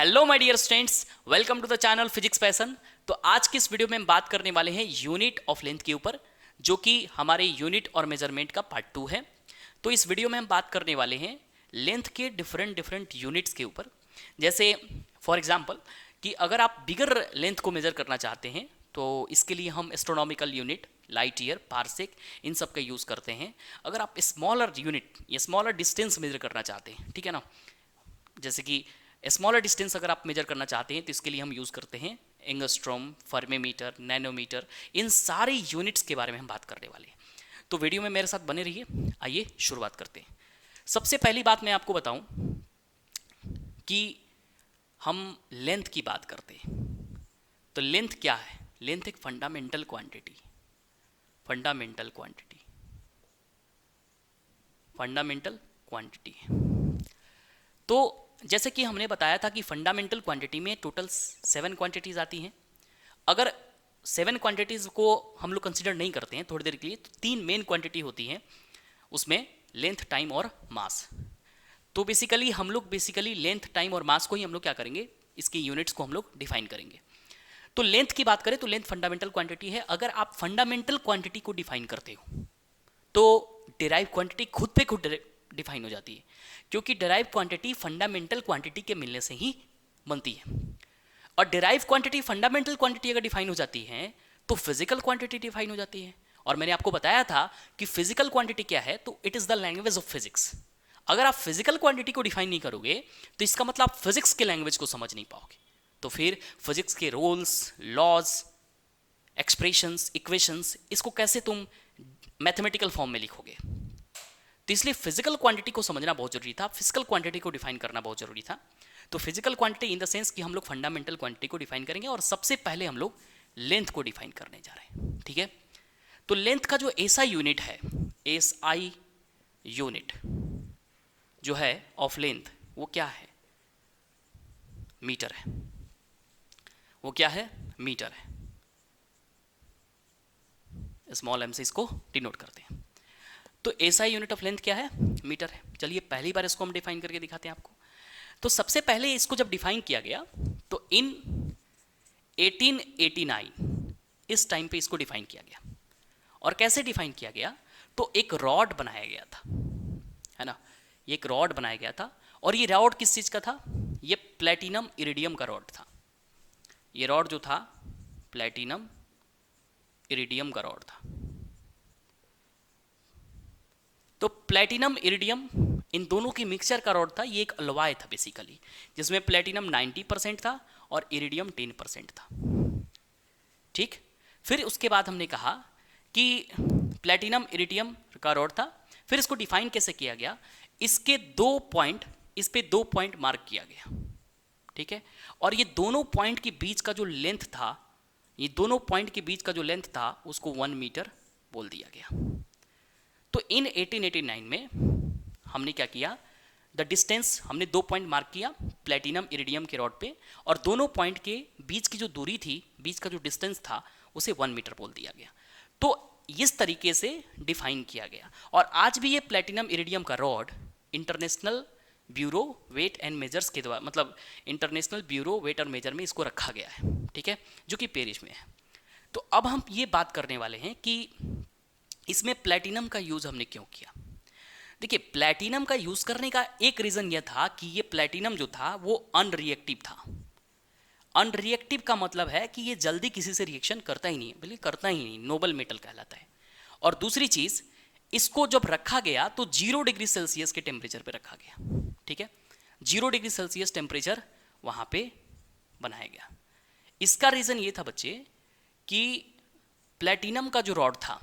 Hello my dear students, welcome to the channel physics passion. तो आज की इस वीडियो में हम बात करने वाले हैं यूनिट ऑफ लेंथ के ऊपर, जो कि हमारे यूनिट और मेजरमेंट का पार्ट 2 है। तो इस वीडियो में हम बात करने वाले हैं लेंथ के डिफरेंट डिफरेंट यूनिट्स के ऊपर। जैसे फॉर एग्जांपल कि अगर आप बिगर लेंथ को मेजर करना चाहते हैं तो इसके लिए हम astronomical unit, light year, parsec, इन सब का यूज़ करते हैं। अगर आप स्मॉलर यूनिट या स्मॉलर डिस्टेंस मेजर करना चाहते हैं, ठीक है ना, जैसे कि स्मॉलर डिस्टेंस अगर आप मेजर करना चाहते हैं तो इसके लिए हम यूज़ करते हैं एंगस्ट्रॉम, फर्मीमीटर, नैनोमीटर। इन सारे यूनिट्स के बारे में हम बात करने वाले हैं, तो वीडियो में मेरे साथ बने रहिए। आइए शुरुआत करते हैं। सबसे पहली बात मैं आपको बताऊं कि हम लेंथ की बात करते हैं तो लेंथ क्या है। लेंथ एक फंडामेंटल क्वांटिटी है। तो जैसे कि हमने बताया था कि फंडामेंटल क्वांटिटी में टोटल 7 क्वांटिटीज आती हैं। अगर 7 क्वांटिटीज को हम लोग कंसिडर नहीं करते हैं थोड़ी देर के लिए, तो 3 मेन क्वांटिटी होती हैं उसमें, लेंथ, टाइम और मास। तो बेसिकली हम लोग लेंथ, टाइम और मास को ही हम लोग क्या करेंगे, इसकी यूनिट्स को हम लोग डिफाइन करेंगे। तो लेंथ की बात करें तो लेंथ फंडामेंटल क्वांटिटी है। अगर आप फंडामेंटल क्वांटिटी को डिफाइन करते हो तो डिराइव क्वांटिटी खुद पे खुद डिफाइन हो जाती है, क्योंकि डिराइव क्वांटिटी फंडामेंटल क्वांटिटी के मिलने से ही बनती है। और डिराइव क्वांटिटी फंडामेंटल क्वांटिटी अगर डिफाइन हो जाती है तो फिजिकल क्वांटिटी डिफाइन हो जाती है। और मैंने आपको बताया था कि फिजिकल क्वांटिटी क्या है, तो it is the language of physics. अगर आप फिजिकल क्वांटिटी को डिफाइन नहीं करोगे तो इसका मतलब आप फिजिक्स के लैंग्वेज को समझ नहीं पाओगे। तो फिर फिजिक्स के रूल्स, लॉज, एक्सप्रेशंस, इक्वेशंस, इसको कैसे तुम मैथमेटिकल फॉर्म में लिखोगे। तो इसलिए फिजिकल क्वांटिटी को समझना बहुत जरूरी था, फिजिकल क्वांटिटी को डिफाइन करना बहुत जरूरी था। तो physical quantity in the sense कि हम लोग फंडामेंटल क्वांटिटी को डिफाइन करेंगे, और सबसे पहले हम लोग लेंथ को डिफाइन करने जा रहे हैं, ठीक है। तो लेंथ का जो एसआई यूनिट है, एसआई यूनिट जो है ऑफ लेंथ, वो क्या है, मीटर है। वो क्या है, मीटर है। स्मॉल एम से इसको डिनोट करते हैं। तो एसआई यूनिट ऑफ लेंथ क्या है, मीटर है। चलिए पहली बार इसको हम डिफाइन करके दिखाते हैं आपको। तो सबसे पहले इसको जब डिफाइन किया गया तो इन 1889 इस टाइम पे इसको डिफाइन किया गया। और कैसे डिफाइन किया गया, तो एक रॉड बनाया गया था, है ना, ये एक रॉड बनाया गया था। और ये रॉड किस चीज का था, ये प्लेटिनम इरिडियम का रॉड था। ये रॉड जो था प्लेटिनम इरिडियम का रॉड था। तो प्लेटिनम इरिडियम इन दोनों की मिक्सचर का रॉड था। ये एक अलॉय था बेसिकली, जिसमें प्लेटिनम 90% था और इरिडियम 10% था, ठीक। फिर उसके बाद हमने कहा कि प्लेटिनम इरिडियम का रॉड था। फिर इसको डिफाइन कैसे किया गया, इसके 2 पॉइंट, इस पे 2 पॉइंट मार्क किया गया, ठीक है। और ये दोनों पॉइंट के बीच का जो लेंथ था, ये दोनों पॉइंट के बीच का जो लेंथ था उसको 1 मीटर बोल दिया गया। तो इन 1889 में हमने क्या किया, द डिस्टेंस, हमने 2 पॉइंट मार्क किया प्लेटिनम इरिडियम के रॉड पे, और दोनों पॉइंट के बीच की जो दूरी थी, बीच का जो डिस्टेंस था, उसे 1 मीटर बोल दिया गया। तो इस तरीके से डिफाइन किया गया। और आज भी ये प्लेटिनम इरिडियम का rod international bureau weight and measures के द्वारा, मतलब इंटरनेशनल ब्यूरो वेट और मेजर में इसको रखा गया है, ठीक है, जो कि पेरिस में है। तो अब हम ये बात करने वाले हैं कि इसमें प्लेटिनम का यूज हमने क्यों किया। देखिए, प्लेटिनम का यूज करने का एक रीजन यह था कि ये प्लेटिनम जो था वो अनरिएक्टिव था। अनरिएक्टिव का मतलब है कि ये जल्दी किसी से रिएक्शन करता ही नहीं, बल्कि करता ही नहीं, नोबल मेटल कहलाता है। और दूसरी चीज, इसको जब रखा गया तो 0 डिग्री सेल्सियस के टेम्परेचर पे रखा गया, ठीक है। 0 डिग्री सेल्सियस टेम्परेचर वहां पे बनाया गया। इसका रीजन ये था बच्चे कि प्लेटिनम का जो रॉड था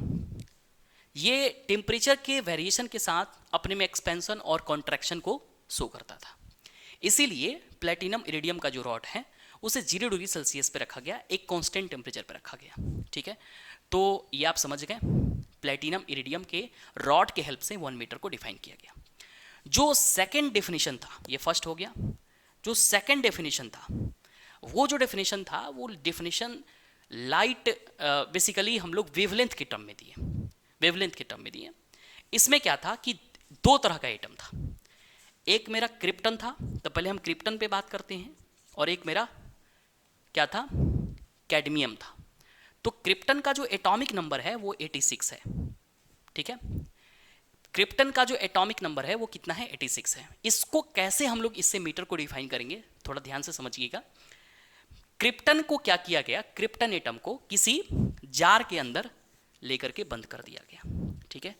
ये टेम्परेचर के वेरिएशन के साथ अपने में एक्सपेंशन और कॉन्ट्रैक्शन को शो करता था। इसीलिए प्लेटिनम इरिडियम का जो रॉड है उसे 0 डिग्री सेल्सियस पे रखा गया, एक कांस्टेंट टेम्परेचर पे रखा गया, ठीक है। तो ये आप समझ गए, प्लेटिनम इरिडियम के रॉड के हेल्प से 1 मीटर को डिफाइन किया गया। जो सेकेंड डेफिनेशन था, ये फर्स्ट हो गया। जो सेकेंड डेफिनेशन था, वो जो डेफिनेशन था वो डेफिनेशन लाइट, बेसिकली हम लोग वेवलेंथ के टर्म में दिए, वेवलेंथ के टर्म में दिए। इसमें क्या था कि 2 तरह का एटम था। एक मेरा क्रिप्टन था, तो पहले हम क्रिप्टन पे बात करते हैं, और एक मेरा क्या था, कैडमियम था। तो क्रिप्टन का जो एटॉमिक नंबर है वो 86 है, ठीक है। क्रिप्टन का जो एटॉमिक नंबर है वो कितना है, 86 है। इसको कैसे हम लोग इससे मीटर को डिफाइन करेंगे, थोड़ा ध्यान से समझिएगा। क्रिप्टन को क्या किया गया, क्रिप्टन एटम को किसी जार के अंदर लेकर के बंद कर दिया गया, ठीक है।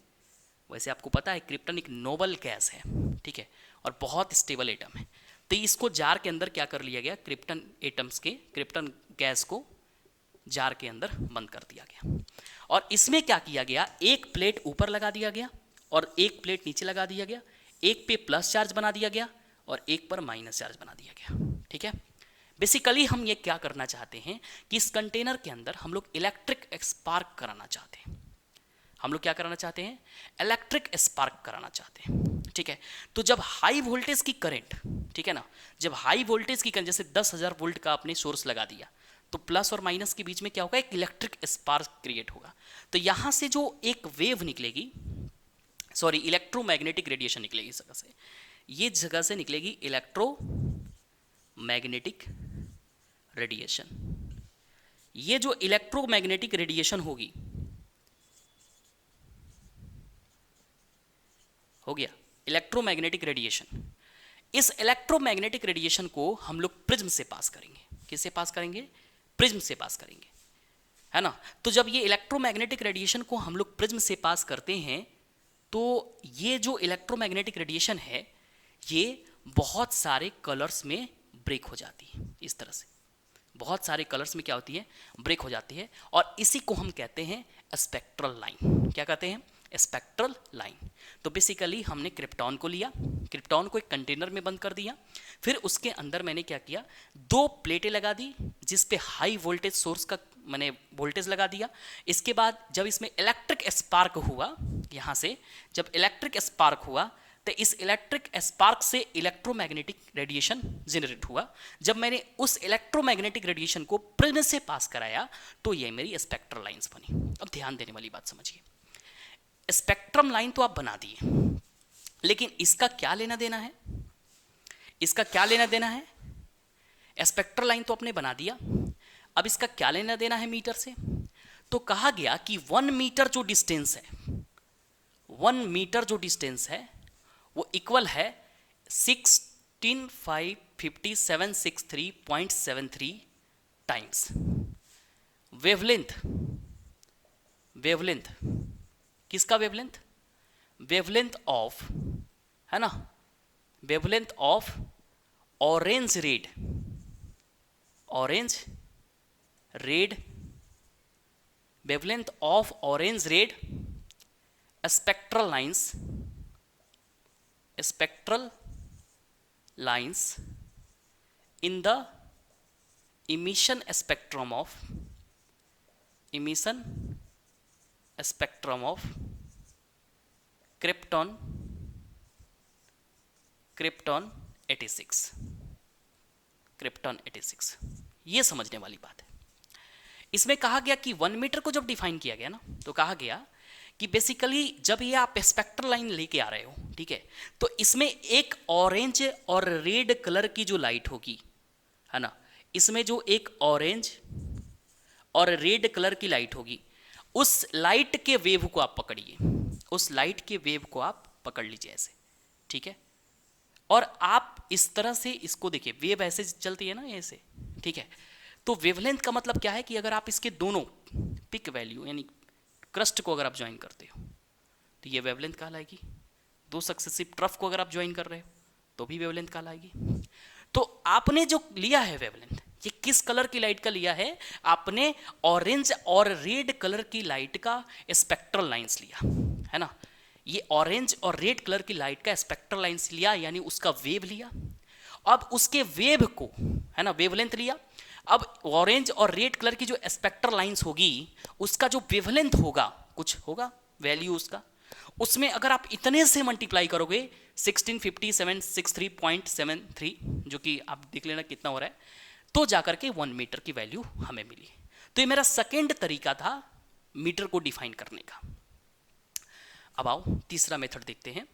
वैसे आपको पता है क्रिप्टन एक नोबल गैस है, ठीक है, और बहुत स्टेबल एटम है। तो इसको जार के अंदर क्या कर लिया गया, क्रिप्टन एटम्स के, क्रिप्टन गैस को जार के अंदर बंद कर दिया गया। और इसमें क्या किया गया, एक प्लेट ऊपर लगा दिया गया और एक प्लेट नीचे लगा दिया गया। एक पे प्लस चार्ज बना दिया गया और एक पर माइनस चार्ज बना दिया गया, ठीक है। बेसिकली हम ये क्या करना चाहते हैं कि इस कंटेनर के अंदर हम लोग इलेक्ट्रिक स्पार्क कराना चाहते हैं। हम लोग क्या कराना चाहते हैं, इलेक्ट्रिक स्पार्क कराना चाहते हैं, ठीक है। तो जब हाई वोल्टेज की करंट, ठीक है ना, जब हाई वोल्टेज की करंट, जैसे 10,000 वोल्ट का आपने सोर्स लगा दिया, तो प्लस और माइनस के बीच में क्या होगा, एक इलेक्ट्रिक स्पार्क क्रिएट होगा। तो यहां से जो एक वेव निकलेगी, सॉरी इलेक्ट्रोमैग्नेटिक रेडिएशन निकलेगी इस जगह से, ये जगह से निकलेगी इलेक्ट्रोमैग्नेटिक रेडिएशन। ये जो इलेक्ट्रोमैग्नेटिक रेडिएशन होगी, हो गया इलेक्ट्रोमैग्नेटिक रेडिएशन। इस इलेक्ट्रोमैग्नेटिक रेडिएशन को हम लोग प्रिज्म से पास करेंगे। किससे पास करेंगे, प्रिज्म से पास करेंगे, है ना। तो जब ये इलेक्ट्रोमैग्नेटिक रेडिएशन को हम लोग प्रिज्म से पास करते हैं, तो ये जो इलेक्ट्रोमैग्नेटिक रेडिएशन है ये बहुत सारे कलर्स में ब्रेक हो जाती है। इस तरह से बहुत सारे कलर्स में क्या होती है, ब्रेक हो जाती है। और इसी को हम कहते हैं स्पेक्ट्रल लाइन। क्या कहते हैं, स्पेक्ट्रल लाइन। तो बेसिकली हमने क्रिप्टॉन को लिया, क्रिप्टॉन को एक कंटेनर में बंद कर दिया, फिर उसके अंदर मैंने क्या किया, 2 प्लेटें लगा दी जिस पे हाई वोल्टेज सोर्स का मैंने वोल्टेज लगा दिया। इसके बाद जब इसमें इलेक्ट्रिक स्पार्क हुआ, यहाँ से जब इलेक्ट्रिक स्पार्क हुआ, तो इस इलेक्ट्रिक स्पार्क से इलेक्ट्रोमैग्नेटिक रेडिएशन जनरेट हुआ। जब मैंने उस इलेक्ट्रोमैग्नेटिक रेडिएशन को प्रिज्म से पास कराया, तो ये मेरी स्पेक्ट्रल लाइंस बनी। अब ध्यान देने वाली बात समझिए, स्पेक्ट्रम लाइन तो आप बना दिए, लेकिन इसका क्या लेना देना है, इसका क्या लेना देना है। स्पेक्ट्रल लाइन तो आपने बना दिया, अब इसका क्या लेना देना है मीटर से। तो कहा गया कि 1 मीटर जो डिस्टेंस है, 1 मीटर जो डिस्टेंस है वो इक्वल है 16,55763.73 टाइम्स वेवलेंथ। वेवलेंथ किसका, वेवलेंथ, वेवलेंथ ऑफ, है ना, wavelength of orange red, orange red, wavelength of orange red spectral lines, spectral lines in the emission spectrum of krypton 86, krypton 86। ये समझने वाली बात है। इसमें कहा गया कि 1 मीटर को जब डिफाइन किया गया ना, तो कहा गया कि बेसिकली जब ये आप स्पेक्ट्रल लाइन लेके आ रहे हो, ठीक है, तो इसमें एक ऑरेंज और रेड कलर की जो लाइट होगी, है ना, इसमें जो एक ऑरेंज और रेड कलर की लाइट होगी, उस लाइट के वेव को आप पकड़िए, उस लाइट के वेव को आप पकड़ लीजिए ऐसे, ठीक है। और आप इस तरह से इसको देखिए, वेव ऐसे चलती है ना ऐसे, ठीक है। तो वेवलेंथ का मतलब क्या है कि अगर आप इसके दोनों पिक वैल्यू यानी क्रस्ट को अगर आप ज्वाइन करते हो तो ये वेवलेंथ कहलाएगी। 2 सक्सेसिव ट्रफ को अगर आप ज्वाइन कर रहे हो तो भी वेवलेंथ कहलाएगी। तो आपने जो लिया है वेवलेंथ, ये किस कलर की लाइट का लिया है, आपने ऑरेंज और रेड कलर की लाइट का स्पेक्ट्रल लाइंस लिया, है ना। ये ऑरेंज और रेड कलर की लाइट का स्पेक्ट्रल लाइंस लिया, यानी उसका वेव लिया। अब उसके वेव को, है ना, वेवलेंथ लिया। अब ऑरेंज और रेड कलर की जो स्पेक्ट्रल लाइंस होगी, उसका जो वेवलेंथ होगा, कुछ होगा वैल्यू उसका, उसमें अगर आप इतने से मल्टीप्लाई करोगे 165763.73, जो कि आप देख लेना कितना हो रहा है, तो जाकर के 1 मीटर की वैल्यू हमें मिली। तो ये मेरा सेकेंड तरीका था मीटर को डिफाइन करने का। अब आओ तीसरा मेथड देखते हैं।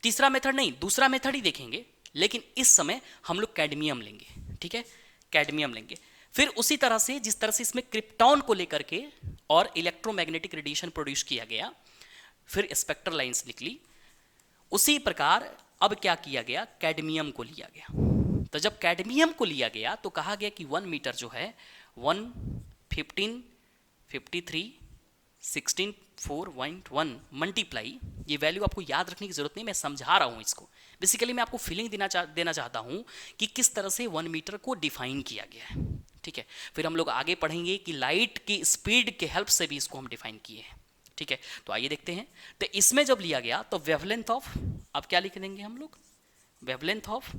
तीसरा मेथड नहीं, दूसरा मेथड ही देखेंगे, लेकिन इस समय हम लोग कैडमियम लेंगे, ठीक है, कैडमियम लेंगे। फिर उसी तरह से जिस तरह से इसमें क्रिप्टॉन को लेकर के और इलेक्ट्रोमैग्नेटिक रेडिएशन प्रोड्यूस किया गया, फिर स्पेक्ट्रल लाइंस निकली, उसी प्रकार अब क्या किया गया, कैडमियम को लिया गया। तो जब कैडमियम को लिया गया तो कहा गया कि 1 मीटर जो है 115 53 16.4.1 मल्टीप्लाई, ये वैल्यू आपको याद रखने की जरूरत नहीं, मैं समझा रहा हूँ इसको। बेसिकली मैं आपको फीलिंग देना चाहता हूँ कि किस तरह से 1 मीटर को डिफाइन किया गया है, ठीक है। फिर हम लोग आगे पढ़ेंगे कि लाइट की स्पीड के हेल्प से भी इसको हम डिफाइन किए हैं, ठीक है। तो आइए देखते हैं। तो इसमें जब लिया गया तो वेवलेंथ ऑफ, अब क्या लिख देंगे हम लोग, वेवलेंथ ऑफ,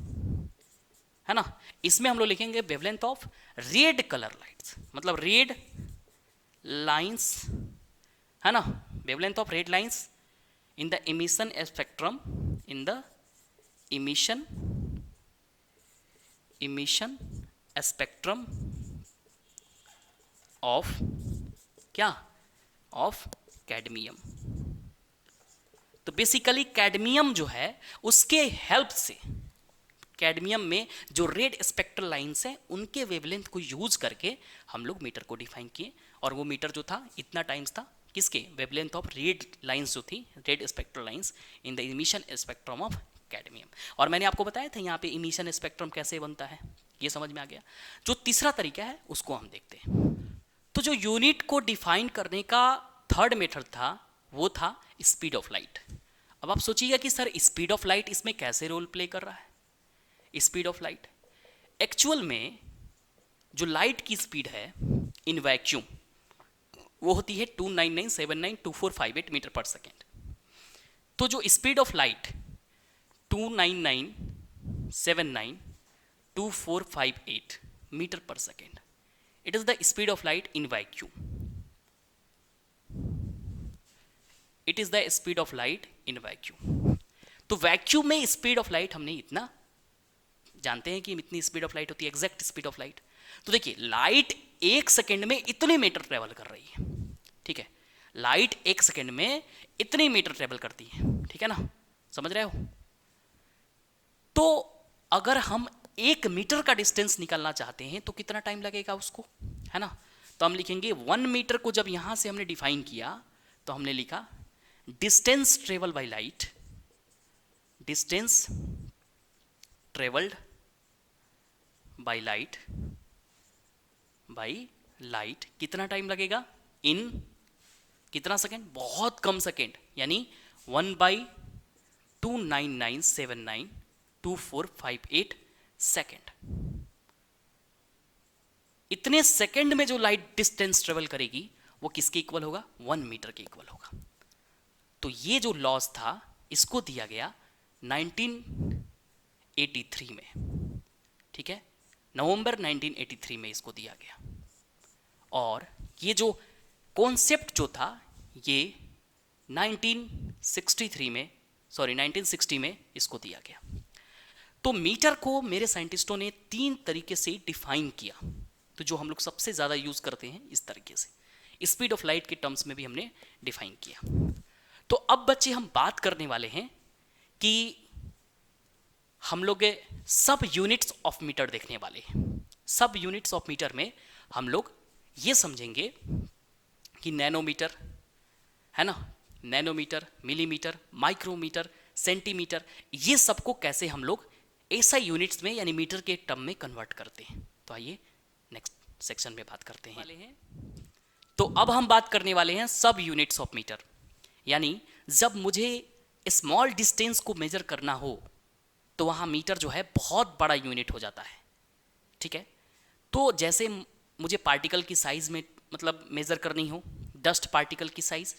है ना। इसमें हम लोग लिखेंगे wavelength of red colour lights, मतलब रेड लाइंस, है ना, wavelength of red lines in the emission spectrum, in the emission spectrum of क्या, ऑफ कैडमियम। तो बेसिकली कैडमियम जो है उसके हेल्प से, कैडमियम में जो रेड स्पेक्ट्रल लाइंस हैं उनके वेवलेंथ को यूज करके हम लोग मीटर को डिफाइन किए। और वो मीटर जो था इतना टाइम्स था किसके, वेवलेंथ ऑफ रेड लाइंस जो थी, red spectral lines in the emission spectrum of cadmium. और मैंने आपको बताया था यहाँ पे इमिशन स्पेक्ट्रम कैसे बनता है, ये समझ में आ गया। जो तीसरा तरीका है उसको हम देखते हैं। तो जो यूनिट को डिफाइन करने का थर्ड मेथड था वो था स्पीड ऑफ लाइट। अब आप सोचिएगा कि सर स्पीड ऑफ लाइट इसमें कैसे रोल प्ले कर रहा है। स्पीड ऑफ लाइट एक्चुअल में जो लाइट की स्पीड है इन वैक्यूम वो होती है 299792458 मीटर पर सेकेंड। तो जो स्पीड ऑफ लाइट 299792458 मीटर पर second, it is the speed of light in vacuum, it is the speed of light in vacuum. तो वैक्यूम में स्पीड ऑफ लाइट हमने इतना जानते हैं कि इतनी स्पीड ऑफ लाइट होती है, एग्जैक्ट स्पीड ऑफ लाइट। तो देखिए लाइट 1 सेकेंड में इतने मीटर ट्रेवल कर रही है, ठीक है, लाइट 1 सेकेंड में इतने मीटर ट्रेवल करती है, ठीक है ना, समझ रहे हो। तो अगर हम 1 मीटर का डिस्टेंस निकालना चाहते हैं तो कितना टाइम लगेगा उसको, है ना। तो हम लिखेंगे 1 मीटर को जब यहां से हमने डिफाइन किया तो हमने लिखा distance travel by light, distance travelled by light कितना टाइम लगेगा, इन कितना सेकेंड, बहुत कम सेकेंड, यानी 1/299792458 सेकेंड। इतने सेकेंड में जो लाइट डिस्टेंस ट्रेवल करेगी वो किसके इक्वल होगा, 1 मीटर के इक्वल होगा। तो ये जो लॉस था इसको दिया गया 1983 में, ठीक है, नवंबर 1983 में इसको दिया गया। और ये जो कॉन्सेप्ट जो था ये 1960 में इसको दिया गया। तो मीटर को मेरे साइंटिस्टों ने 3 तरीके से डिफाइन किया। तो जो हम लोग सबसे ज़्यादा यूज़ करते हैं इस तरीके से, स्पीड ऑफ लाइट के टर्म्स में भी हमने डिफाइन किया। तो अब बच्चे हम बात करने वाले हैं कि हम लोग सब यूनिट्स ऑफ मीटर देखने वाले हैं। सब यूनिट्स ऑफ मीटर में हम लोग ये समझेंगे कि नैनोमीटर, है ना, नैनोमीटर, मिलीमीटर, माइक्रोमीटर, सेंटीमीटर, ये सबको कैसे हम लोग ऐसा यूनिट्स में यानी मीटर के टर्म में कन्वर्ट करते हैं। तो आइए नेक्स्ट सेक्शन में बात करते हैं। तो अब हम बात करने वाले हैं सब यूनिट्स ऑफ मीटर, यानी जब मुझे स्मॉल डिस्टेंस को मेजर करना हो तो वहाँ मीटर जो है बहुत बड़ा यूनिट हो जाता है, ठीक है। तो जैसे मुझे पार्टिकल की साइज में मतलब मेजर करनी हो, डस्ट पार्टिकल की साइज,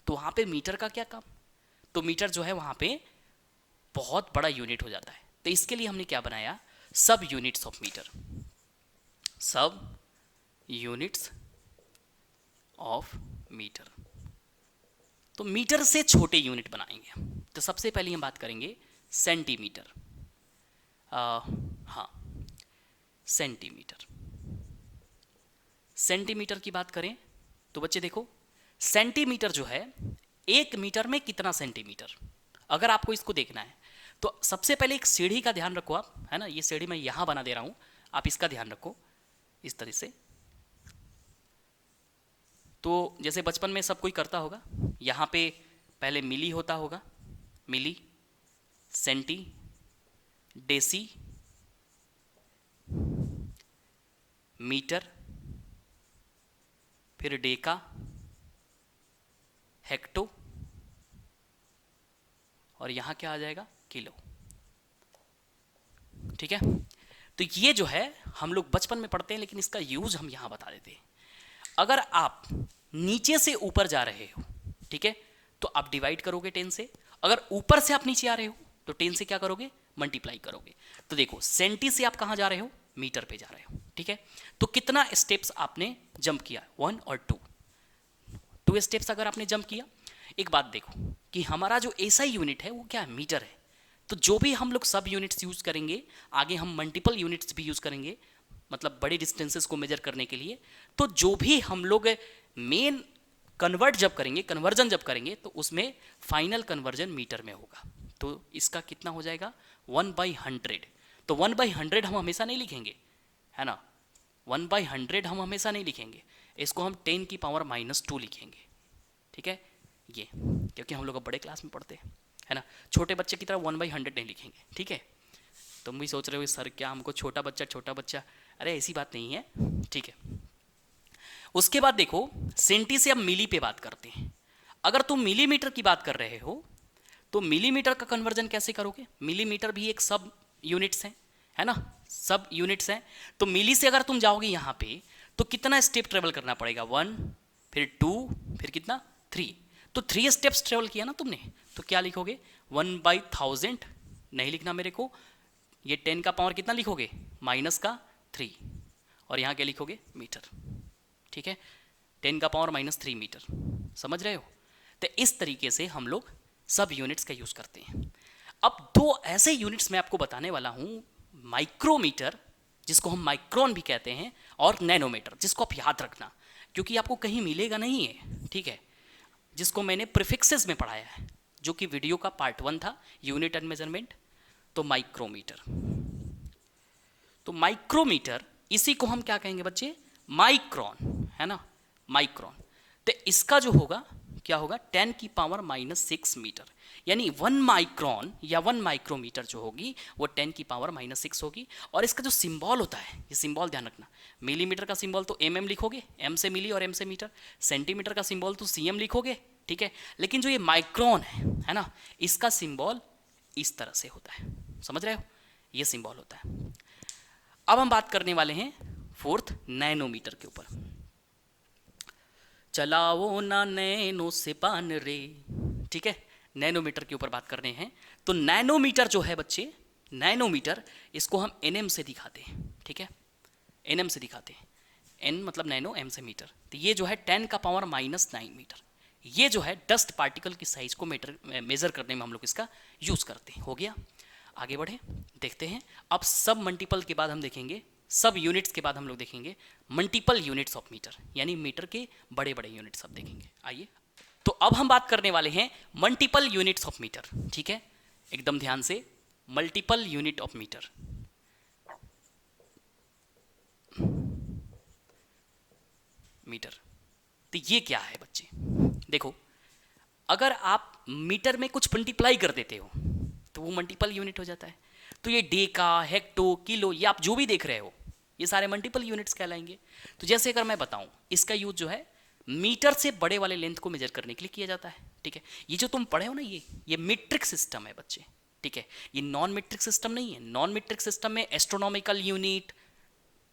तो वहाँ पे मीटर का क्या काम, तो मीटर जो है वहाँ पे बहुत बड़ा यूनिट हो जाता है। तो इसके लिए हमने क्या बनाया, सब यूनिट्स ऑफ मीटर, सब यूनिट्स ऑफ मीटर। तो मीटर से छोटे यूनिट बनाएंगे। तो सबसे पहले हम बात करेंगे सेंटीमीटर। हाँ, सेंटीमीटर। सेंटीमीटर की बात करें तो बच्चे देखो, सेंटीमीटर जो है 1 मीटर में कितना सेंटीमीटर, अगर आपको इसको देखना है तो सबसे पहले एक सीढ़ी का ध्यान रखो आप, है ना। ये सीढ़ी मैं यहाँ बना दे रहा हूँ, आप इसका ध्यान रखो इस तरह से। तो जैसे बचपन में सब कोई करता होगा, यहाँ पे पहले मिली होता होगा, मिली, सेंटी, डेसी, मीटर, फिर डेका, हेक्टो, और यहाँ क्या आ जाएगा, किलो। ठीक है, तो ये जो है हम लोग बचपन में पढ़ते हैं, लेकिन इसका यूज हम यहाँ बता देते हैं। अगर आप नीचे से ऊपर जा रहे हो, ठीक है, तो आप डिवाइड करोगे 10 से। अगर ऊपर से आप नीचे आ रहे हो तो 10 से क्या करोगे, मल्टीप्लाई करोगे। तो देखो सेंटी से आप कहाँ जा रहे हो, मीटर पे जा रहे हो। ठीक है, तो कितना स्टेप्स आपने जंप किया, 1 और 2 स्टेप्स अगर आपने जंप किया। एक बात देखो कि हमारा जो एसआई यूनिट है वो क्या है, मीटर है। तो जो भी हम लोग सब यूनिट्स यूज करेंगे, आगे हम मल्टीपल यूनिट्स भी यूज करेंगे, मतलब बड़े डिस्टेंसेस को मेजर करने के लिए। तो जो भी हम लोग मेन कन्वर्जन जब करेंगे तो उसमें फाइनल कन्वर्जन मीटर में होगा। तो इसका कितना हो जाएगा, 1/100। तो 1/100 हम हमेशा नहीं लिखेंगे, है ना, 1/100 हम हमेशा नहीं लिखेंगे, इसको हम 10⁻⁻² लिखेंगे। ठीक है, ये क्योंकि हम लोग अब बड़े क्लास में पढ़ते हैं, है ना, छोटे बच्चे की तरह 1/100 नहीं लिखेंगे। ठीक है, तुम भी सोच रहे हो सर क्या हमको छोटा बच्चा, अरे ऐसी बात नहीं है। ठीक है, उसके बाद देखो सेंटी से अब मिली पे बात करते हैं। अगर तुम मिलीमीटर की बात कर रहे हो तो मिलीमीटर का कन्वर्जन कैसे करोगे, मिलीमीटर भी एक सब यूनिट्स है ना, सब यूनिट्स हैं। तो मिली से अगर तुम जाओगे यहाँ पे तो कितना स्टेप ट्रेवल करना पड़ेगा, 1, फिर 2, फिर कितना 3। तो 3 स्टेप्स ट्रेवल किया ना तुमने, तो क्या लिखोगे, 1/1000 नहीं लिखना मेरे को, ये 10 का पावर कितना लिखोगे, -3, और यहाँ क्या लिखोगे, मीटर। ठीक है, 10 का पावर -3 मीटर, समझ रहे हो। तो इस तरीके से हम लोग सब यूनिट्स का यूज करते हैं। अब 2 ऐसे यूनिट्स मैं आपको बताने वाला हूं, माइक्रोमीटर जिसको हम माइक्रोन भी कहते हैं, और नैनोमीटर जिसको आप याद रखना क्योंकि आपको कहीं मिलेगा नहीं है। ठीक है, जिसको मैंने प्रीफिक्सेस में पढ़ाया है, जो कि वीडियो का पार्ट 1 था, यूनिट एंड मेजरमेंट। तो माइक्रोमीटर, तो माइक्रोमीटर इसी को हम क्या कहेंगे बच्चे, माइक्रोन, है ना, माइक्रोन। तो इसका जो होगा क्या होगा, 10⁻⁻6 मीटर, यानी 1 माइक्रोन या 1 माइक्रोमीटर जो होगी वो 10⁻⁻6 होगी। और इसका जो सिंबल होता है, ये सिंबल ध्यान रखना, मिलीमीटर का सिंबल तो mm लिखोगे, m से मिली और m से मीटर। सेंटीमीटर का सिंबल तो cm लिखोगे, ठीक है। लेकिन जो ये माइक्रोन है ना, इसका सिंबल इस तरह से होता है, समझ रहे हो, ये सिंबल होता है। अब हम बात करने वाले हैं 4th नैनोमीटर के ऊपर। चलाओ ना नैनो से बान रे, ठीक है, नैनोमीटर के ऊपर बात करने हैं। तो नैनोमीटर जो है बच्चे, नैनोमीटर इसको हम nm से दिखाते हैं, ठीक है, nm से दिखाते हैं, n मतलब नैनो, m से मीटर। तो ये जो है 10⁻⁻9 मीटर, ये जो है डस्ट पार्टिकल की साइज को मेजर करने में हम लोग इसका यूज करते हैं। हो गया, आगे बढ़े, देखते हैं। अब सब मल्टीपल के बाद हम देखेंगे, सब यूनिट्स के बाद हम लोग देखेंगे मल्टीपल यूनिट्स ऑफ मीटर, यानी मीटर के बड़े बड़े यूनिट्स सब देखेंगे। आइए, तो अब हम बात करने वाले हैं मल्टीपल यूनिट्स ऑफ मीटर, ठीक है, एकदम ध्यान से, multiple unit of metre. Metre, तो ये क्या है बच्चे, देखो, अगर आप मीटर में कुछ मल्टीप्लाई कर देते हो तो वो मल्टीपल यूनिट हो जाता है। तो ये डेका, हेक्टो, किलो, ये आप जो भी देख रहे हो ये सारे मल्टीपल यूनिट्स कहलाएंगे। तो जैसे अगर मैं बताऊं, इसका यूज जो है मीटर से बड़े वाले लेंथ को मेजर करने के लिए किया जाता है, ठीक है। ये जो तुम पढ़े हो ना, ये मीट्रिक सिस्टम है बच्चे, ठीक है, ये नॉन मीट्रिक सिस्टम नहीं है। नॉन मीट्रिक सिस्टम में astronomical unit,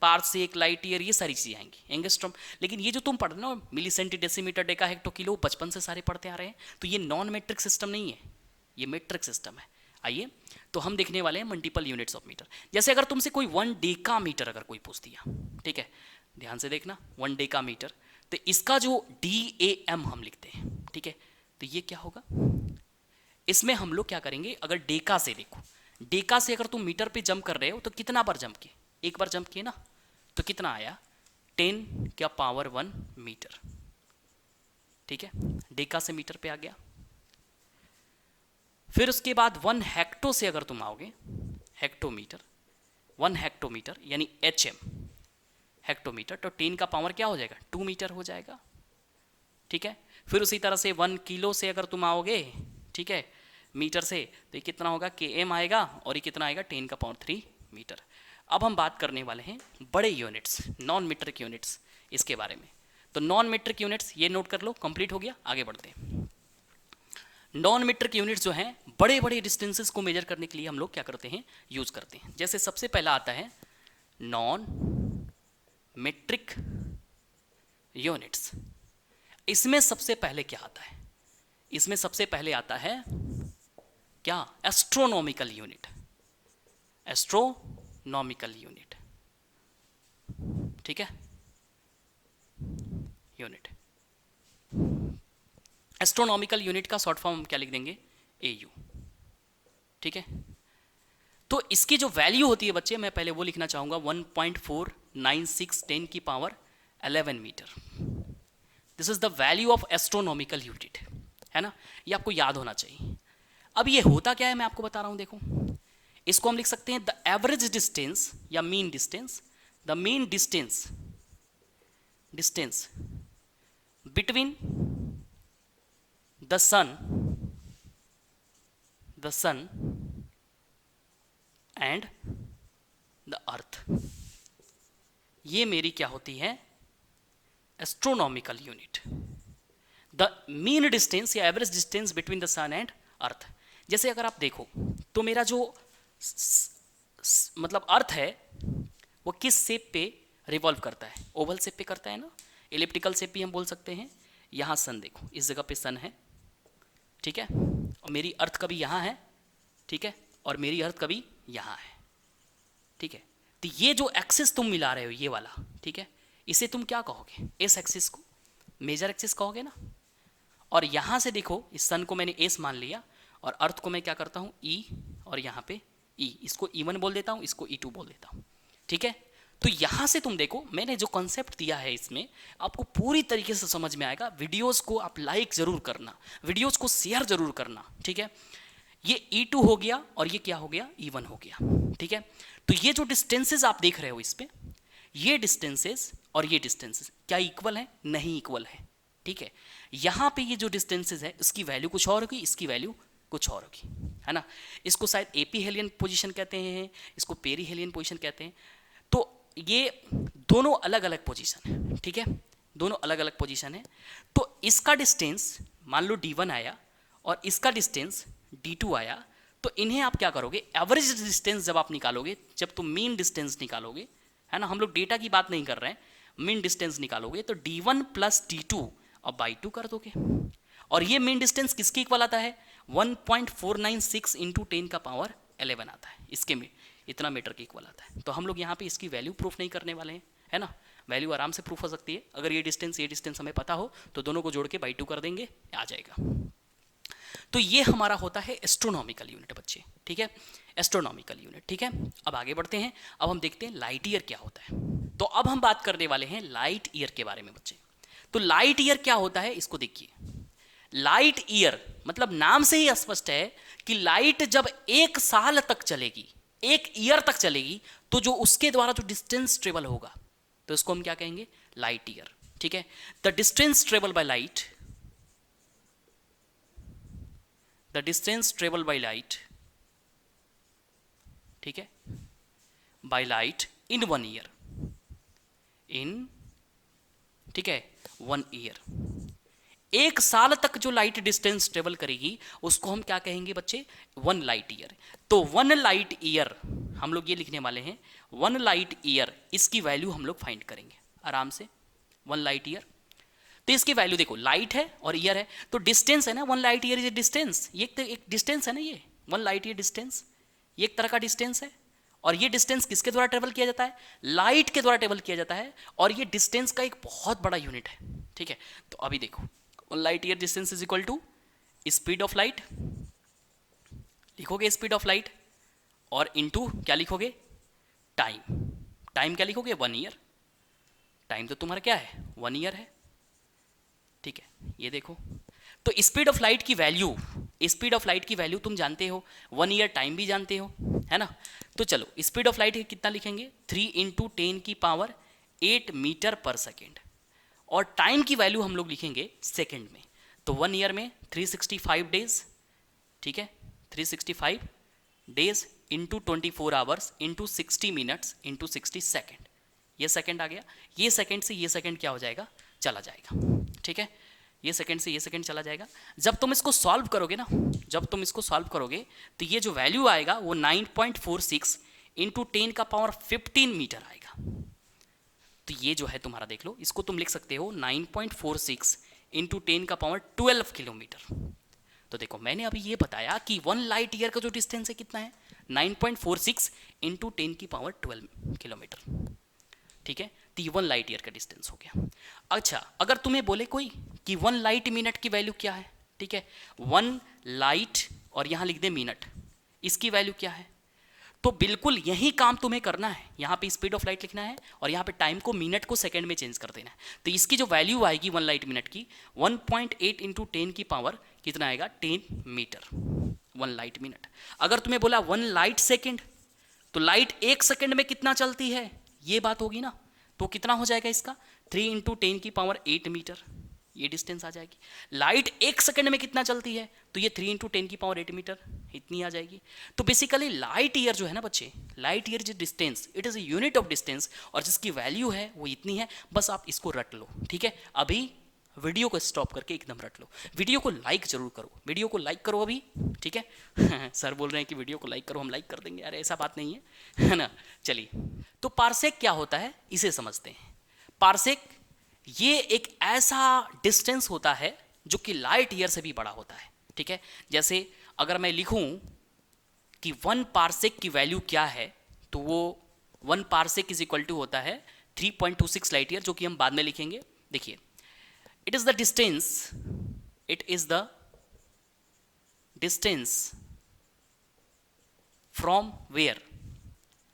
parsec, light year, ये सारी चीजें आएंगी, एंगस्ट्रॉम। लेकिन ये जो तुम पढ़ रहे हो, milli centi, decimetre, deca, hecto, kilo, बचपन से सारे पढ़ते आ रहे हैं, तो ये नॉन मीट्रिक सिस्टम नहीं है, ये मीट्रिक सिस्टम है। आइए, तो हम देखने वाले हैं मल्टीपल यूनिट्स ऑफ मीटर। जैसे अगर तुमसे कोई 1 डेका मीटर अगर कोई पूछ दिया, ठीक है, ध्यान से देखना, 1 डेका मीटर, तो इसका जो DAM हम लिखते हैं, ठीक है, तो ये क्या होगा, इसमें हम लोग क्या करेंगे, अगर डेका से देखो, डेका से अगर तुम मीटर पे जंप कर रहे हो तो कितना बार जंप किए, एक बार जंप किए ना, तो कितना आया, 10⁻⁻1 मीटर, ठीक है, डेका से मीटर पे आ गया। फिर उसके बाद 1 हेक्टो से अगर तुम आओगे, हेक्टोमीटर, 1 हेक्टोमीटर यानी HM हेक्टोमीटर, तो 10 का पावर क्या हो जाएगा 2 मीटर हो जाएगा, ठीक है। फिर उसी तरह से 1 किलो से अगर तुम आओगे, ठीक है, मीटर से, तो ये कितना होगा km आएगा, और ये कितना आएगा 10 का पावर 3 मीटर। अब हम बात करने वाले हैं बड़े यूनिट्स, नॉन मीट्रिक यूनिट्स, इसके बारे में। तो नॉन मीट्रिक यूनिट्स ये नोट कर लो, कंप्लीट हो गया, आगे बढ़ते हैं। नॉन मीट्रिक यूनिट्स जो हैं बड़े बड़े डिस्टेंसेस को मेजर करने के लिए हम लोग क्या करते हैं, यूज करते हैं। जैसे सबसे पहला आता है नॉन मीट्रिक यूनिट्स। इसमें सबसे पहले क्या आता है, इसमें सबसे पहले आता है क्या, एस्ट्रोनॉमिकल यूनिट, एस्ट्रोनॉमिकल यूनिट, ठीक है, यूनिट। एस्ट्रोनॉमिकल यूनिट का शॉर्ट फॉर्म क्या लिख देंगे, AU, ठीक है। तो इसकी जो वैल्यू होती है बच्चे, मैं पहले वो लिखना चाहूंगा 1.496 10 की power 11 metre. This is the value of astronomical unit, है ना, ये आपको याद होना चाहिए। अब ये होता क्या है मैं आपको बता रहा हूं, देखो इसको हम लिख सकते हैं द एवरेज डिस्टेंस या mean distance, the mean distance between the sun and the earth. ये मेरी क्या होती है, astronomical unit, the mean distance या average distance between the sun and earth. जैसे अगर आप देखो तो मेरा जो मतलब अर्थ है वो किस शेप पे रिवॉल्व करता है, ओवल शेप पे करता है ना, एलिप्टिकल शेप भी हम बोल सकते हैं। यहाँ सन देखो, इस जगह पे सन है, ठीक है, और मेरी अर्थ कभी यहाँ है, ठीक है, और मेरी अर्थ कभी यहाँ है, ठीक है। तो ये जो एक्सिस तुम मिला रहे हो ये वाला, ठीक है, इसे तुम क्या कहोगे, इस एक्सिस को मेजर एक्सिस कहोगे ना। और यहाँ से देखो इस सन को मैंने एस मान लिया, और अर्थ को मैं क्या करता हूँ ई, और यहाँ पे ई, इसको E1 बोल देता हूँ, इसको E2 बोल देता हूँ, ठीक है। तो यहाँ से तुम देखो मैंने जो कॉन्सेप्ट दिया है इसमें आपको पूरी तरीके से समझ में आएगा। वीडियोस को आप लाइक जरूर करना, वीडियोस को शेयर जरूर करना, ठीक है। ये E2 हो गया और ये क्या हो गया, E1 हो गया, ठीक है। तो ये जो डिस्टेंसेस आप देख रहे हो इस पे, ये डिस्टेंसेस और ये डिस्टेंसेस क्या इक्वल है, नहीं इक्वल है, ठीक है। यहाँ पे ये जो डिस्टेंसेस है इसकी वैल्यू कुछ और होगी, इसकी वैल्यू कुछ और होगी, है ना। इसको शायद एपीहेलियन पोजीशन कहते हैं, इसको पेरीहेलियन पोजीशन कहते हैं। तो ये दोनों अलग अलग पोजीशन है, ठीक है, दोनों अलग अलग पोजीशन है। तो इसका डिस्टेंस मान लो D1 आया और इसका डिस्टेंस D2 आया, तो इन्हें आप क्या करोगे, एवरेज डिस्टेंस जब आप निकालोगे, जब तुम मीन डिस्टेंस निकालोगे, है ना, हम लोग डेटा की बात नहीं कर रहे हैं, मीन डिस्टेंस निकालोगे तो D1 प्लस D2 और बाई 2 कर दोगे। और ये मीन डिस्टेंस किसके इक्वल आता है, 1.496 इंटू 10 का पावर 11 आता है, इसके में इतना मीटर के इक्वल आता है। तो हम लोग यहाँ पे इसकी वैल्यू प्रूफ नहीं करने वाले हैं, है ना, वैल्यू आराम से प्रूफ हो सकती है। अगर ये डिस्टेंस हमें पता हो तो दोनों को जोड़ के बाई 2 कर देंगे, आ जाएगा। तो ये हमारा होता है एस्ट्रोनॉमिकल यूनिट बच्चे, ठीक है, एस्ट्रोनॉमिकल यूनिट, ठीक है। अब आगे बढ़ते हैं, अब हम देखते हैं लाइट ईयर क्या होता है। तो अब हम बात करने वाले हैं लाइट ईयर के बारे में बच्चे। तो लाइट ईयर क्या होता है इसको देखिए। लाइट ईयर मतलब नाम से ही स्पष्ट है कि लाइट जब 1 साल तक चलेगी, 1 ईयर तक चलेगी, तो जो उसके द्वारा जो डिस्टेंस ट्रेवल होगा तो इसको हम क्या कहेंगे, लाइट ईयर, ठीक है। The distance travel by light, the distance travel by light, ठीक है, बाय लाइट इन 1 ईयर, इन, ठीक है, 1 ईयर। 1 साल तक जो लाइट डिस्टेंस ट्रेवल करेगी उसको हम क्या कहेंगे बच्चे, 1 लाइट ईयर। तो 1 लाइट ईयर हम लोग ये लिखने वाले हैं, 1 लाइट ईयर, इसकी वैल्यू हम लोग फाइंड करेंगे आराम से। 1 लाइट ईयर, तो इसकी वैल्यू देखो, लाइट है और ईयर है, तो डिस्टेंस है ना, 1 light year is a distance, ये एक डिस्टेंस है ना, ये 1 लाइट ईयर डिस्टेंस, ये एक तरह का डिस्टेंस है। और ये डिस्टेंस किसके द्वारा ट्रेवल किया जाता है, लाइट के द्वारा ट्रेवल किया जाता है, और ये डिस्टेंस का एक बहुत बड़ा यूनिट है, ठीक है। तो अभी देखो 1 light year distance is equal to speed of light, लिखोगे स्पीड ऑफ लाइट, और इनटू क्या लिखोगे, टाइम, टाइम क्या लिखोगे, 1 ईयर, टाइम तो तुम्हारा क्या है, 1 ईयर है, ठीक है। ये देखो, तो स्पीड ऑफ लाइट की वैल्यू स्पीड ऑफ लाइट की वैल्यू तुम जानते हो, 1 ईयर टाइम भी जानते हो, है ना। तो चलो स्पीड ऑफ लाइट कितना लिखेंगे, 3 × 10⁸ मीटर पर सेकेंड, और टाइम की वैल्यू हम लोग लिखेंगे सेकेंड में। तो 1 ईयर में 365 डेज, ठीक है, 365 days into 24 hours into 60 minutes into 60 second, ये सेकेंड आ गया। ये सेकेंड से ये सेकेंड क्या हो जाएगा, चला जाएगा, ठीक है, ये सेकेंड से ये सेकेंड चला जाएगा। जब तुम इसको सॉल्व करोगे ना, जब तुम इसको सॉल्व करोगे तो ये जो वैल्यू आएगा वो 9.46 इंटू 10⁻15 मीटर आएगा। तो ये जो है तुम्हारा, देख लो, इसको तुम लिख सकते हो 9.46 इंटू 10⁻12 किलोमीटर। तो देखो मैंने अभी ये बताया कि 1 लाइट ईयर का जो डिस्टेंस है कितना है, 9.46 इंटू 10⁻12 किलोमीटर, ठीक है। तो ये 1 लाइट ईयर का डिस्टेंस हो गया। अच्छा, अगर तुम्हें बोले कोई कि 1 लाइट मिनट की वैल्यू क्या है, ठीक है, 1 लाइट और यहां लिख दे मिनट, इसकी वैल्यू क्या है, तो बिल्कुल यही काम तुम्हें करना है। यहाँ पे स्पीड ऑफ लाइट लिखना है और यहाँ पे टाइम को मिनट को सेकंड में चेंज कर देना है। तो इसकी जो वैल्यू आएगी 1 लाइट मिनट की, 1.8 इंटू 10 की पावर कितना आएगा, 10 मीटर 1 लाइट मिनट। अगर तुम्हें बोला 1 लाइट सेकेंड, तो लाइट 1 सेकेंड में कितना चलती है, ये बात होगी ना। तो कितना हो जाएगा इसका, 3 इंटू 10 की पावर 8 मीटर, ये डिस्टेंस आ जाएगी। लाइट 1 सेकंड में कितना चलती है, तो ये 3 इंटू 10 की पावर 8 मीटर, इतनी आ जाएगी। तो बेसिकली लाइट ईयर जो है ना बच्चे, लाइट ईयर जो distance, it is a unit of distance, और जिसकी वैल्यू है वो इतनी है। बस आप इसको रट लो, ठीक है। अभी वीडियो को स्टॉप करके एकदम रट लो। वीडियो को लाइक जरूर करो, वीडियो को लाइक करो अभी, ठीक है। सर बोल रहे हैं कि वीडियो को लाइक करो, हम लाइक कर देंगे, अरे ऐसा बात नहीं है ना। चलिए, तो पार्सेक क्या होता है इसे समझते हैं। पार्सेक ये एक ऐसा डिस्टेंस होता है जो कि लाइट ईयर से भी बड़ा होता है, ठीक है। जैसे अगर मैं लिखूं कि 1 पार्सेक की वैल्यू क्या है, तो वो 1 पार्सेक इज इक्वल टू होता है 3.26 लाइट ईयर, जो कि हम बाद में लिखेंगे। देखिए, it is the distance, it is the distance from where,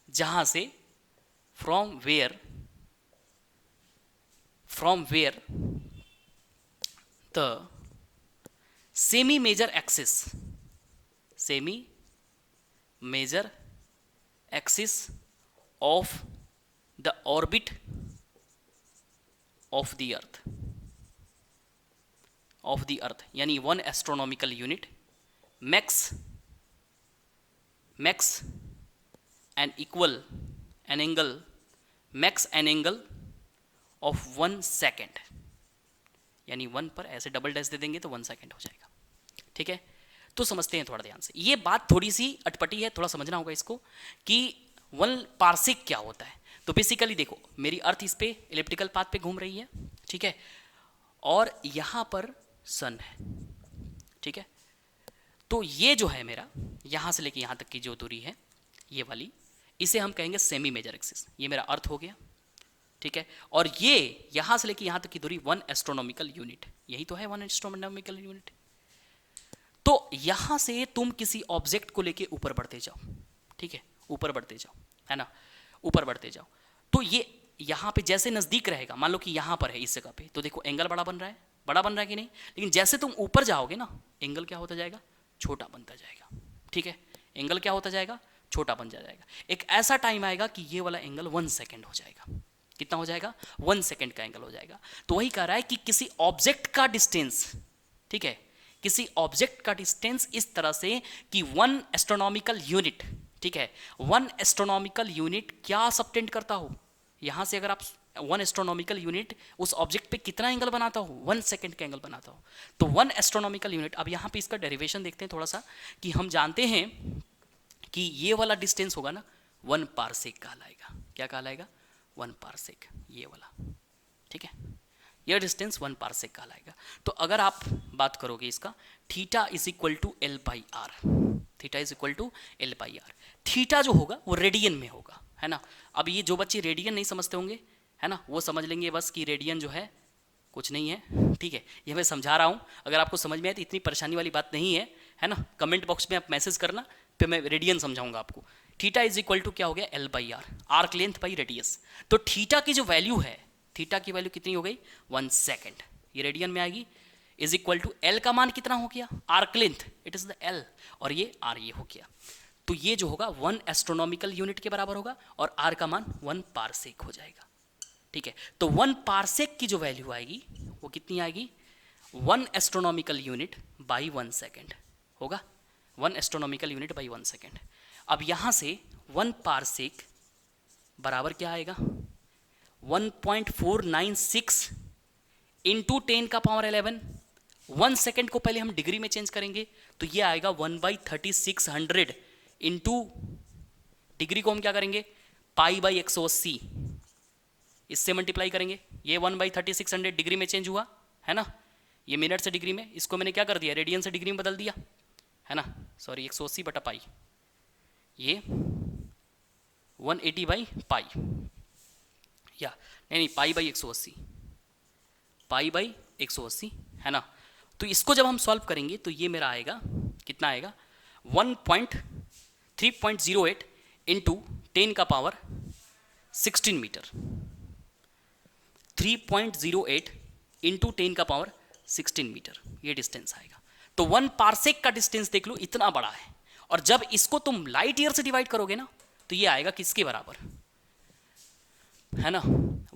जहां से, from where the semi major axis of the orbit of the earth, यानी 1 astronomical unit, max and equal an angle, max an angle of 1 second, यानी 1 पर ऐसे double dash दे देंगे तो 1 second हो जाएगा, ठीक है। तो समझते हैं थोड़ा ध्यान से, ये बात थोड़ी सी अटपटी है, थोड़ा समझना होगा इसको कि 1 पार्सेक क्या होता है। तो बेसिकली देखो, मेरी अर्थ इस पे इलिप्टिकल पाथ पे घूम रही है, ठीक है, और यहां पर सन है, ठीक है। तो ये जो है मेरा, यहां से लेके यहां तक की जो दूरी है ये वाली, इसे हम कहेंगे सेमी मेजर एक्सिस, ये मेरा अर्थ हो गया, ठीक है। और ये यहां से लेके यहां तक की दूरी 1 एस्ट्रोनॉमिकल यूनिट, यही तो है 1 एस्ट्रोनॉमिकल यूनिट। तो यहां से तुम किसी ऑब्जेक्ट को लेके ऊपर बढ़ते जाओ, ठीक है, ऊपर बढ़ते जाओ, है ना, ऊपर बढ़ते जाओ। तो ये यहां पे जैसे नजदीक रहेगा, मान लो कि यहां पर है इस जगह पे, तो देखो एंगल बड़ा बन रहा है, कि नहीं। लेकिन जैसे तुम ऊपर जाओगे ना, एंगल क्या होता जाएगा, छोटा बनता जाएगा, ठीक है। एंगल क्या होता जाएगा, छोटा बन जाएगा। एक ऐसा टाइम आएगा कि ये वाला एंगल 1 सेकेंड हो जाएगा। कितना हो जाएगा, 1 सेकेंड का एंगल हो जाएगा। तो वही कह रहा है कि किसी ऑब्जेक्ट का डिस्टेंस, ठीक है, किसी ऑब्जेक्ट का डिस्टेंस इस तरह से कि 1 एस्ट्रोनॉमिकल यूनिट, ठीक है, 1 एस्ट्रोनॉमिकल यूनिट क्या सबटेंड करता हो, यहां से अगर आप 1 एस्ट्रोनॉमिकल यूनिट उस ऑब्जेक्ट पे कितना एंगल बनाता हो, 1 सेकेंड का एंगल बनाता हो। तो 1 एस्ट्रोनॉमिकल यूनिट, अब यहां पे इसका डेरिवेशन देखते हैं थोड़ा सा, कि हम जानते हैं कि ये वाला डिस्टेंस होगा ना 1 पार्सेक कहलाएगा। क्या कहलाएगा, 1 पार्सेक, ये वाला, ठीक है, यह डिस्टेंस 1 पार्सेक कहलाएगा। तो अगर आप बात करोगे इसका, theta is equal to L by R, theta is equal to L by R. Theta जो होगा वो रेडियन में होगा, है ना। अब ये जो बच्चे रेडियन नहीं समझते होंगे, है ना, वो समझ लेंगे बस कि रेडियन जो है कुछ नहीं है, ठीक है। ये मैं समझा रहा हूँ, अगर आपको समझ में आए तो इतनी परेशानी वाली बात नहीं है ना। कमेंट बॉक्स में आप मैसेज करना, फिर मैं रेडियन समझाऊंगा आपको। थीटा इज इक्वल टू क्या हो गया, L by R, arc length by radius. तो थीटा की जो वैल्यू है, थीटा की वैल्यू कितनी हो गई, 1 सेकेंड, ये रेडियन में आएगी। इज इक्वल टू एल का मान कितना हो गया, arc length, it is the L, और ये आर ये हो गया। तो ये जो होगा 1 एस्ट्रोनॉमिकल यूनिट के बराबर होगा और आर का मान 1 पारसेक हो जाएगा। ठीक है, तो 1 पारसेक की जो वैल्यू आएगी वो कितनी आएगी, 1 एस्ट्रोनॉमिकल यूनिट बाई 1 सेकेंड होगा, 1 एस्ट्रोनॉमिकल यूनिट बाई 1 सेकेंड। अब यहां से 1 पारसेक बराबर क्या आएगा, 1.496 इंटू 10 का पावर 11। 1 सेकेंड को पहले हम डिग्री में चेंज करेंगे तो ये आएगा 1/3600 इंटू डिग्री को हम क्या करेंगे, पाई बाई 180, इससे मल्टीप्लाई करेंगे। ये 1/3600 डिग्री में चेंज हुआ है ना, ये मिनट से डिग्री में, इसको मैंने क्या कर दिया, रेडियन से डिग्री में बदल दिया है ना, सॉरी 180 बटा पाई, ये 180 बाई पाई, या नहीं पाई बाई 180, पाई बाई 180 है ना। तो इसको जब हम सॉल्व करेंगे तो ये मेरा आएगा कितना आएगा, 3.08 इंटू 10 का पावर 16 मीटर, 3.08 इंटू 10 का पावर 16 मीटर ये डिस्टेंस आएगा। तो 1 पारसेक का डिस्टेंस देख लो इतना बड़ा है, और जब इसको तुम लाइट ईयर से डिवाइड करोगे ना तो ये आएगा किसके बराबर है ना,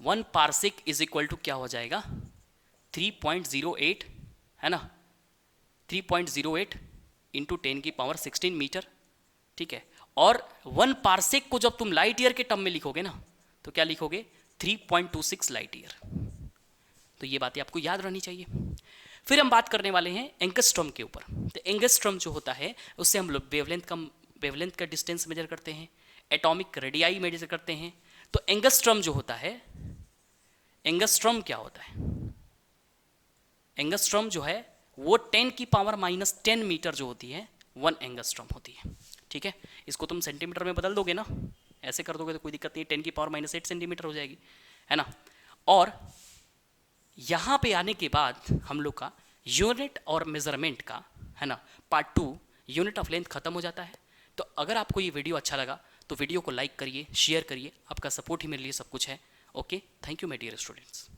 1 पारसेक इज इक्वल टू क्या हो जाएगा, 3.08 है ना, 3.08 इंटू 10 की पावर 16 मीटर। ठीक है, और 1 पारसेक को जब तुम लाइट ईयर के टर्म में लिखोगे ना तो क्या लिखोगे, 3.26 लाइट ईयर। तो ये बातें आपको याद रहनी चाहिए। फिर हम बात करने वाले हैं एंगस्ट्रॉम के ऊपर। तो एंगस्ट्रॉम जो होता है उससे हम लोग वेवलेंथ का डिस्टेंस मेजर करते हैं, एटॉमिक रेडियाई मेजर करते हैं। तो एंगस्ट्रॉम जो होता है, एंगस्ट्रॉम क्या होता है, एंगस्ट्रॉम जो है वो 10 की पावर -10 मीटर जो होती है 1 एंगस्ट्रॉम होती है। ठीक है, इसको तुम सेंटीमीटर में बदल दोगे ना, ऐसे कर दोगे तो कोई दिक्कत नहीं, 10 की पावर -8 सेंटीमीटर हो जाएगी है ना। और यहाँ पे आने के बाद हम लोग का यूनिट और मेजरमेंट का है ना पार्ट 2 यूनिट ऑफ लेंथ खत्म हो जाता है। तो अगर आपको ये वीडियो अच्छा लगा तो वीडियो को लाइक करिए, शेयर करिए, आपका सपोर्ट ही मेरे लिए सब कुछ है। Okay, thank you my dear students.